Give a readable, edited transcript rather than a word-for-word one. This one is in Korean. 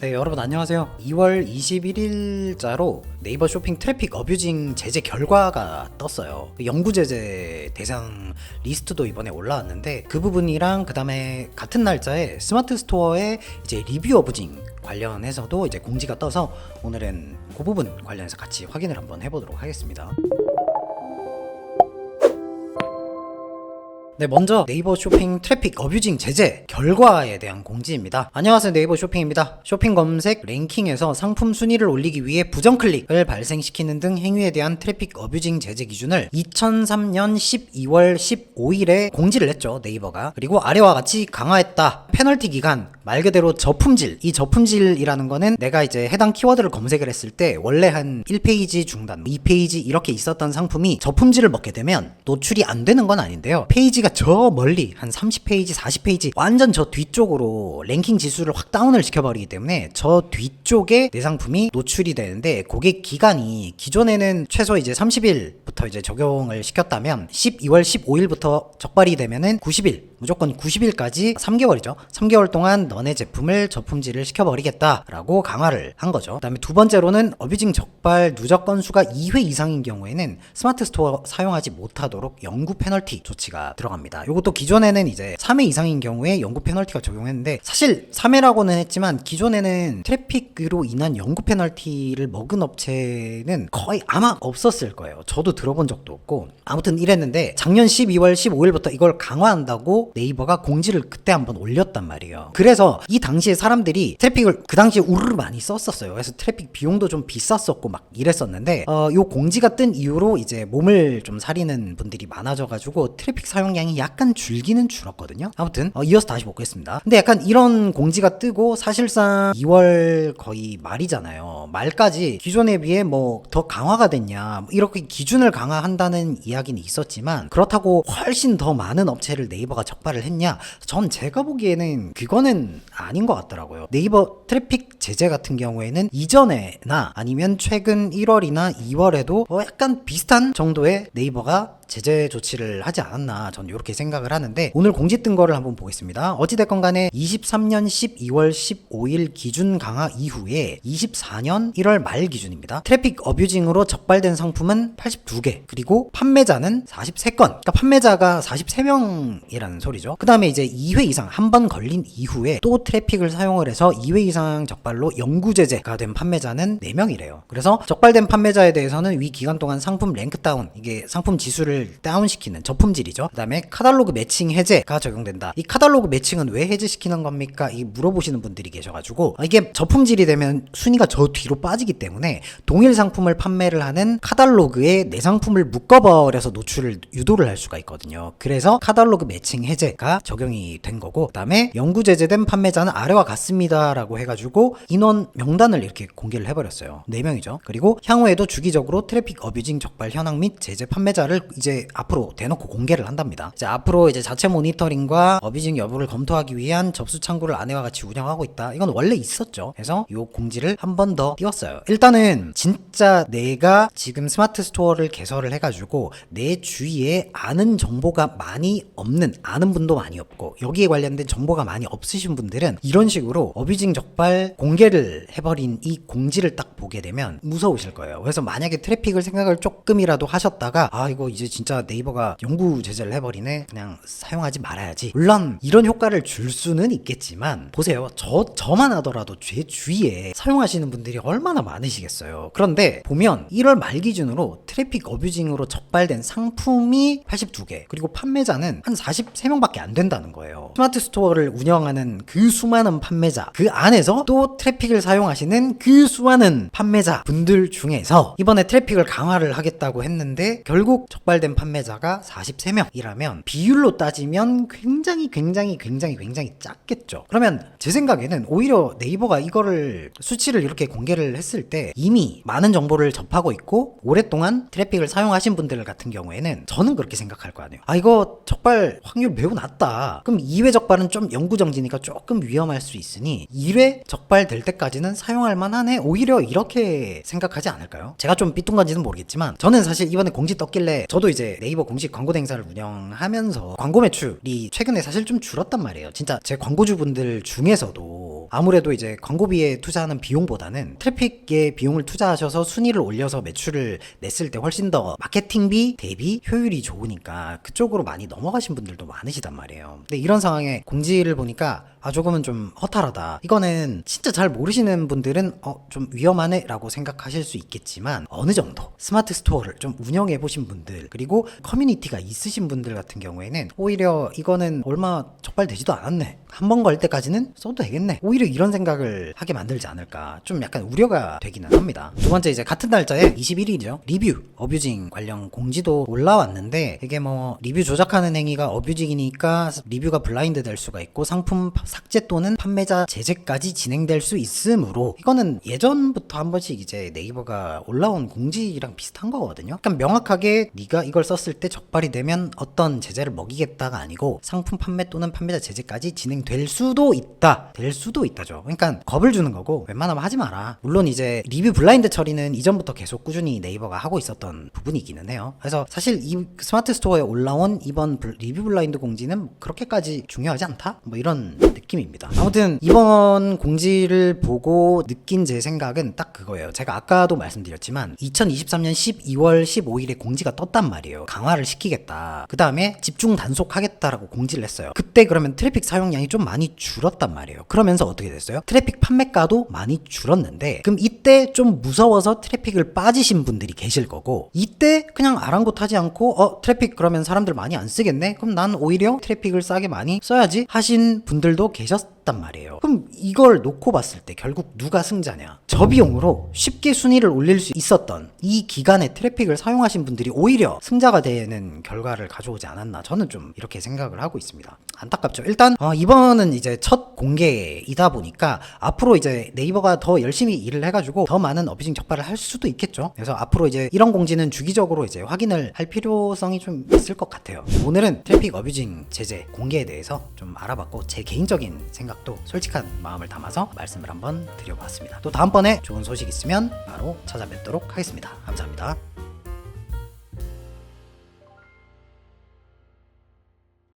네, 여러분 안녕하세요. 2월 21일자로 네이버 쇼핑 트래픽 어뷰징 제재 결과가 떴어요. 영구 제재 대상 리스트도 이번에 올라왔는데 그 부분이랑 그 다음에 같은 날짜에 스마트 스토어의 이제 리뷰 어뷰징 관련해서도 이제 공지가 떠서 오늘은 그 부분 관련해서 같이 확인을 한번 해보도록 하겠습니다. 네, 먼저 네이버 쇼핑 트래픽 어뷰징 제재 결과에 대한 공지입니다. 안녕하세요, 네이버 쇼핑입니다. 쇼핑 검색 랭킹에서 상품 순위를 올리기 위해 부정 클릭을 발생시키는 등 행위에 대한 트래픽 어뷰징 제재 기준을 2003년 12월 15일에 공지를 했죠, 네이버가. 그리고 아래와 같이 강화했다. 페널티 기간, 말 그대로 저품질. 이 저품질이라는 거는 내가 이제 해당 키워드를 검색을 했을 때 원래 한 1페이지 중단, 2페이지 이렇게 있었던 상품이 저품질을 먹게 되면 노출이 안 되는 건 아닌데요. 페이지가 저 멀리 한 30페이지, 40페이지 완전 저 뒤쪽으로 랭킹 지수를 확 다운을 시켜버리기 때문에 저 뒤쪽에 내 상품이 노출이 되는데 그게 기간이 기존에는 최소 이제 30일부터 이제 적용을 시켰다면 12월 15일부터 적발이 되면은 90일, 무조건 90일까지 3개월이죠. 3개월 동안 너네 제품을 저품질을 시켜버리겠다라고 강화를 한 거죠. 그 다음에 두 번째로는 어뷰징 적발 누적 건수가 2회 이상인 경우에는 스마트 스토어 사용하지 못하도록 영구 페널티 조치가 들어갑니다. 이것도 기존에는 이제 3회 이상인 경우에 영구 페널티가 적용했는데 사실 3회라고는 했지만 기존에는 트래픽으로 인한 영구 페널티를 먹은 업체는 거의 아마 없었을 거예요. 저도 들어본 적도 없고 아무튼 이랬는데 작년 12월 15일부터 이걸 강화한다고 네이버가 공지를 그때 한번 올렸단 말이에요. 그래서 이 당시에 사람들이 트래픽을 그 당시에 우르르 많이 썼었어요. 그래서 트래픽 비용도 좀 비쌌었고 막 이랬었는데 요 공지가 뜬 이후로 이제 몸을 좀 사리는 분들이 많아져가지고 트래픽 사용량이 약간 줄기는 줄었거든요. 아무튼 이어서 다시 보겠습니다. 근데 약간 이런 공지가 뜨고 사실상 2월 거의 말이잖아요. 말까지 기존에 비해 뭐 더 강화가 됐냐 뭐 이렇게 기준을 강화한다는 이야기는 있었지만 그렇다고 훨씬 더 많은 업체를 네이버가 적발을 했냐? 전 제가 보기에는 그거는 아닌 것 같더라고요. 네이버 트래픽 제재 같은 경우에는 이전에나 아니면 최근 1월이나 2월에도 약간 비슷한 정도의 네이버가 제재 조치를 하지 않았나 전 이렇게 생각을 하는데 오늘 공지 뜬 거를 한번 보겠습니다. 어찌됐건 간에 23년 12월 15일 기준 강화 이후에 24년 1월 말 기준입니다. 트래픽 어뷰징으로 적발된 상품은 82개 그리고 판매자는 43건. 그러니까 판매자가 43명이라는 소리죠. 그 다음에 이제 2회 이상 한 번 걸린 이후에 또 트래픽을 사용을 해서 2회 이상 적발로 영구 제재가 된 판매자는 4명이래요. 그래서 적발된 판매자에 대해서는 위 기간 동안 상품 랭크 다운, 이게 상품 지수를 다운시키는 저품질이죠. 그 다음에 카탈로그 매칭 해제가 적용된다. 이 카탈로그 매칭은 왜 해제시키는 겁니까? 이 물어보시는 분들이 계셔가지고 이게 저품질이 되면 순위가 저 뒤로 빠지기 때문에 동일 상품을 판매를 하는 카탈로그에 내 상품을 묶어버려서 노출을 유도를 할 수가 있거든요. 그래서 카탈로그 매칭 해제가 적용이 된 거고 그 다음에 영구 제재된 판매자는 아래와 같습니다 라고 해가지고 인원 명단을 이렇게 공개를 해버렸어요. 4명이죠. 그리고 향후에도 주기적으로 트래픽 어뷰징 적발 현황 및 제재 판매자를 이제 앞으로 대놓고 공개를 한답니다. 이제 앞으로 이제 자체 모니터링과 어뷰징 여부를 검토하기 위한 접수 창구를 아래와 같이 운영하고 있다. 이건 원래 있었죠. 그래서 이 공지를 한 번 더 띄웠어요. 일단은 진짜 내가 지금 스마트 스토어를 개설을 해가지고 내 주위에 아는 정보가 많이 없는, 아는 분도 많이 없고 여기에 관련된 정보가 많이 없으신 분들은 이런 식으로 어뷰징 적발 공개를 해버린 이 공지를 딱 보게 되면 무서우실 거예요. 그래서 만약에 트래픽을 생각을 조금이라도 하셨다가 이거 이제 진짜 네이버가 영구 제재를 해버리네, 그냥 사용하지 말아야지. 물론 이런 효과를 줄 수는 있겠지만 보세요. 저만 하더라도 제 주위에 사용하시는 분들이 얼마나 많으시겠어요. 그런데 보면 1월 말 기준으로 트래픽 어뷰징으로 적발된 상품이 82개 그리고 판매자는 한 43명밖에 안 된다는 거예요. 스마트 스토어를 운영하는 그 수많은 판매자, 그 안에서 또 트래픽을 사용하시는 그 수많은 판매자 분들 중에서 이번에 트래픽을 강화를 하겠다고 했는데 결국 적발된 판매자가 43명이라면 비율로 따지면 굉장히 작겠죠. 그러면 제 생각에는 오히려 네이버가 이거를 수치를 이렇게 공개를 했을 때 이미 많은 정보를 접하고 있고 오랫동안 트래픽을 사용하신 분들 같은 경우에는 저는 그렇게 생각할 거 아니에요. 이거 적발 확률 매우 낮다. 그럼 2회 적발은 좀 영구정지니까 조금 위험할 수 있으니 1회 적발될 때까지는 사용할 만하네. 오히려 이렇게 생각하지 않을까요? 제가 좀 삐뚤건지는 모르겠지만 저는 사실 이번에 공지 떴길래 저도 이제 네이버 공식 광고 행사를 운영하면서 광고 매출이 최근에 사실 좀 줄었단 말이에요. 진짜 제 광고주분들 중에서도 아무래도 이제 광고비에 투자하는 비용보다는 트래픽에 비용을 투자하셔서 순위를 올려서 매출을 냈을 때 훨씬 더 마케팅비 대비 효율이 좋으니까 그쪽으로 많이 넘어가신 분들도 많으시단 말이에요. 근데 이런 상황에 공지를 보니까 조금은 좀 허탈하다. 이거는 진짜 잘 모르시는 분들은 좀 위험하네 라고 생각하실 수 있겠지만 어느 정도 스마트 스토어를 좀 운영해 보신 분들 그리고 커뮤니티가 있으신 분들 같은 경우에는 오히려 이거는 얼마 적발되지도 않았네, 한 번 걸 때까지는 써도 되겠네, 오히려 이런 생각을 하게 만들지 않을까 좀 약간 우려가 되기는 합니다. 두 번째, 이제 같은 날짜에 21일이죠 리뷰 어뷰징 관련 공지도 올라왔는데, 이게 뭐 리뷰 조작하는 행위가 어뷰징이니까 리뷰가 블라인드 될 수가 있고 상품 삭제 또는 판매자 제재까지 진행될 수 있으므로, 이거는 예전부터 한 번씩 이제 네이버가 올라온 공지랑 비슷한 거거든요. 그러니까 명확하게 네가 이걸 썼을 때 적발이 되면 어떤 제재를 먹이겠다가 아니고 상품 판매 또는 판매자 제재까지 진행될 수도 있다, 될 수도 있다죠. 그러니까 겁을 주는 거고 웬만하면 하지 마라. 물론 이제 리뷰 블라인드 처리는 이전부터 계속 꾸준히 네이버가 하고 있었던 부분이기는 해요. 그래서 사실 이 스마트 스토어에 올라온 이번 리뷰 블라인드 공지는 그렇게까지 중요하지 않다? 뭐 이런 느낌입니다. 아무튼 이번 공지를 보고 느낀 제 생각은 딱 그거예요. 제가 아까도 말씀드렸지만 2023년 12월 15일에 공지가 떴단 말이에요. 강화를 시키겠다. 그 다음에 집중 단속하겠다라고 공지를 했어요. 그때 그러면 트래픽 사용량이 좀 많이 줄었단 말이에요. 그러면서 어떻게 됐어요? 트래픽 판매가도 많이 줄었는데, 그럼 이때 좀 무서워서 트래픽을 빠지신 분들이 계실 거고, 이때 그냥 아랑곳하지 않고 트래픽 그러면 사람들 많이 안 쓰겠네? 그럼 난 오히려 트래픽을 싸게 많이 써야지 하신 분들도 계셨단 말이에요. 그럼 이걸 놓고 봤을 때 결국 누가 승자냐? 저비용으로 쉽게 순위를 올릴 수 있었던 이 기간에 트래픽을 사용하신 분들이 오히려 승자가 되는 결과를 가져오지 않았나, 저는 좀 이렇게 생각을 하고 있습니다. 안타깝죠. 일단 이번은 이제 첫 공개이다 보니까 앞으로 이제 네이버가 더 열심히 일을 해가지고 더 많은 어뷰징 적발을 할 수도 있겠죠. 그래서 앞으로 이제 이런 공지는 주기적으로 이제 확인을 할 필요성이 좀 있을 것 같아요. 오늘은 트래픽 어뷰징 제재 공개에 대해서 좀 알아봤고, 제 개인적인 생각도 솔직한 마음을 담아서 말씀을 한번 드려봤습니다. 또 다음번에 좋은 소식 있으면 바로 찾아뵙도록 하겠습니다. 감사합니다.